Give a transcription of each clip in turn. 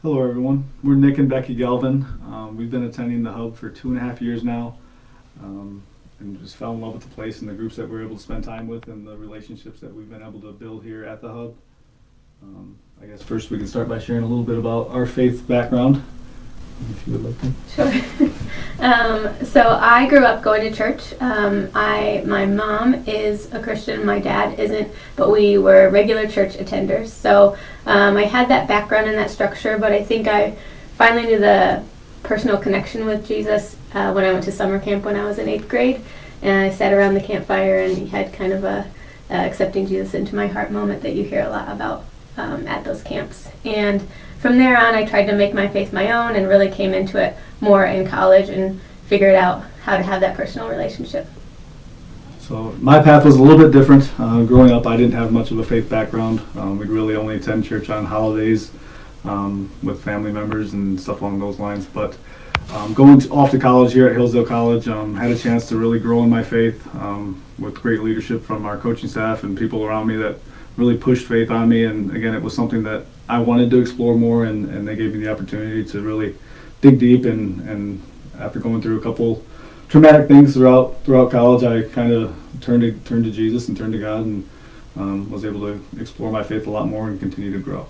Hello, everyone. We're Nick and Becky Galvan. We've been attending the Hub for 2.5 years now, and just fell in love with the place and the groups that we're able to spend time with and the relationships that we've been able to build here at the Hub. I guess first we can start by sharing a little bit about our faith background, if you would like to. Sure. So I grew up going to church. My mom is a Christian, my dad isn't, but we were regular church attenders. So I had that background and that structure, but I think I finally knew the personal connection with Jesus when I went to summer camp when I was in 8th grade. And I sat around the campfire and had kind of a accepting Jesus into my heart moment that you hear a lot about at those camps. And from there on, I tried to make my faith my own and really came into it more in college and figured out how to have that personal relationship. So my path was a little bit different. Growing up, I didn't have much of a faith background. We'd really only attend church on holidays with family members and stuff along those lines. But off to college here at Hillsdale College, had a chance to really grow in my faith with great leadership from our coaching staff and people around me that really pushed faith on me. And again, it was something that I wanted to explore more, and they gave me the opportunity to really dig deep. And after going through a couple traumatic things throughout college, I kind of turned to Jesus and turned to God, and was able to explore my faith a lot more and continue to grow.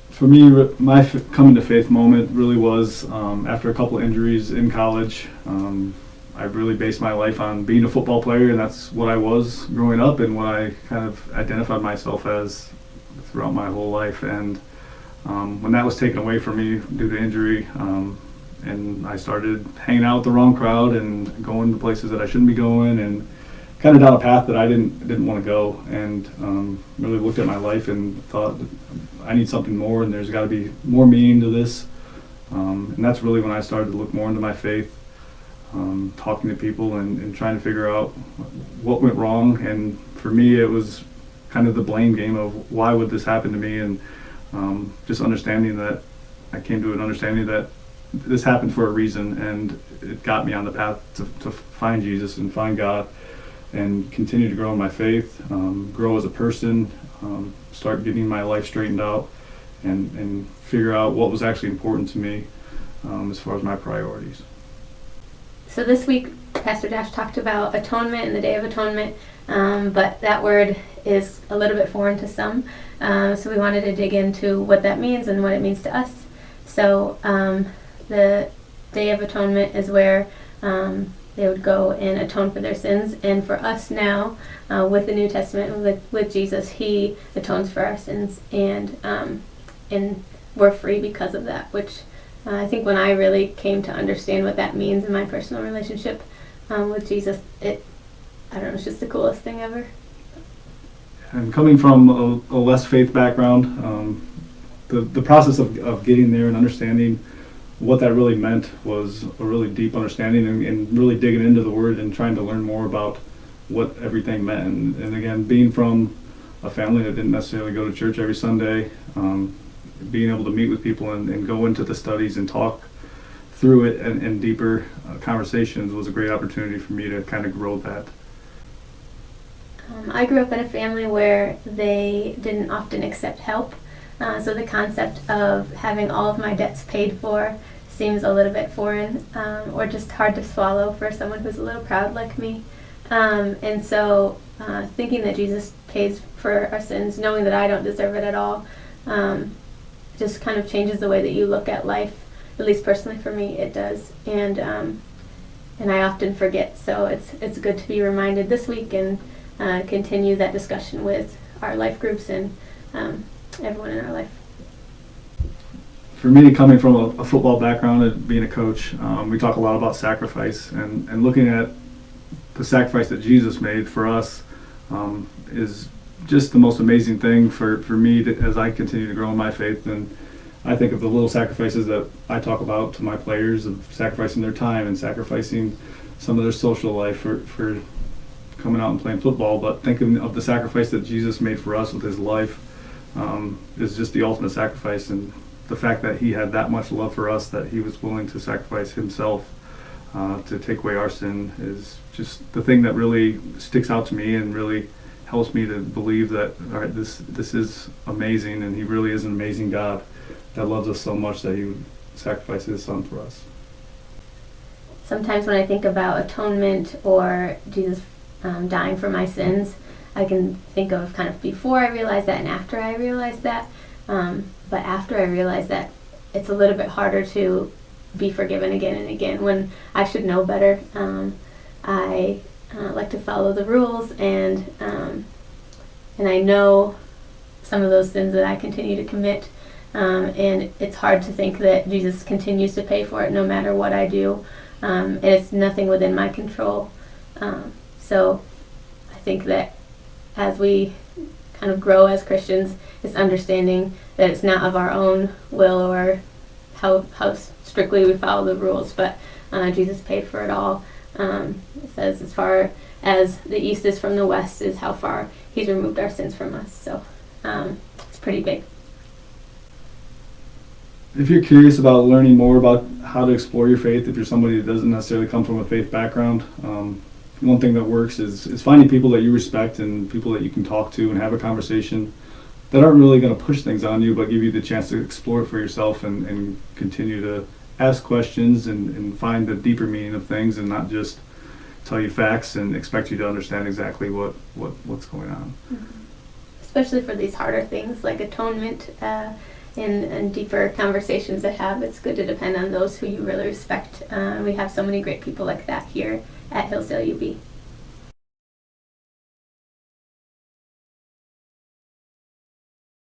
For me, my coming to faith moment really was after a couple injuries in college. I really based my life on being a football player, and that's what I was growing up and what I kind of identified myself as throughout my whole life. And when that was taken away from me due to injury, and I started hanging out with the wrong crowd and going to places that I shouldn't be going, and kind of down a path that I didn't want to go, and really looked at my life and thought, I need something more, and there's got to be more meaning to this. And that's really when I started to look more into my faith, talking to people and trying to figure out what went wrong. And for me, it was kind of the blame game of why would this happen to me, and just understanding that I came to an understanding that this happened for a reason, and it got me on the path to find Jesus and find God and continue to grow in my faith, grow as a person, start getting my life straightened out, and figure out what was actually important to me as far as my priorities. So this week, Pastor Josh talked about atonement and the Day of Atonement, but that word is a little bit foreign to some, so we wanted to dig into what that means and what it means to us. So the Day of Atonement is where they would go and atone for their sins, and for us now, with the New Testament, with Jesus, He atones for our sins, and we're free because of that, which I think when I really came to understand what that means in my personal relationship with Jesus, I don't know, it's just the coolest thing ever. And coming from a less faith background, the process of getting there and understanding what that really meant was a really deep understanding, and really digging into the Word and trying to learn more about what everything meant. And again, being from a family that didn't necessarily go to church every Sunday, being able to meet with people and go into the studies and talk through it and deeper conversations was a great opportunity for me to kind of grow that. I grew up in a family where they didn't often accept help. So the concept of having all of my debts paid for seems a little bit foreign, or just hard to swallow for someone who's a little proud like me. And so thinking that Jesus pays for our sins, knowing that I don't deserve it at all, just kind of changes the way that you look at life. At least personally for me, it does. And I often forget, so it's good to be reminded this week and continue that discussion with our life groups and everyone in our life. For me, coming from a football background and being a coach, we talk a lot about sacrifice, and looking at the sacrifice that Jesus made for us is just the most amazing thing for me as I continue to grow in my faith. And I think of the little sacrifices that I talk about to my players, of sacrificing their time and sacrificing some of their social life for coming out and playing football, but thinking of the sacrifice that Jesus made for us with His life is just the ultimate sacrifice. And the fact that He had that much love for us, that He was willing to sacrifice Himself to take away our sin, is just the thing that really sticks out to me and really helps me to believe that, all right, this is amazing, and He really is an amazing God. that loves us so much that he would sacrifice his son for us. Sometimes when I think about atonement or Jesus dying for my sins, I can think of kind of before I realized that and after I realized that. But after I realized that, it's a little bit harder to be forgiven again and again when I should know better. I like to follow the rules, and I know some of those sins that I continue to commit, and it's hard to think that Jesus continues to pay for it no matter what I do, and it's nothing within my control. So I think that as we kind of grow as Christians, it's understanding that it's not of our own will or how strictly we follow the rules, but Jesus paid for it all. It says as far as the east is from the west is how far he's removed our sins from us. So it's pretty big. If you're curious about learning more about how to explore your faith, if you're somebody that doesn't necessarily come from a faith background, one thing that works is finding people that you respect and people that you can talk to and have a conversation that aren't really going to push things on you, but give you the chance to explore it for yourself and continue to ask questions and find the deeper meaning of things, and not just tell you facts and expect you to understand exactly what's going on. Mm-hmm. Especially for these harder things like atonement and deeper conversations to have, it's good to depend on those who you really respect. We have so many great people like that here at Hillsdale UB.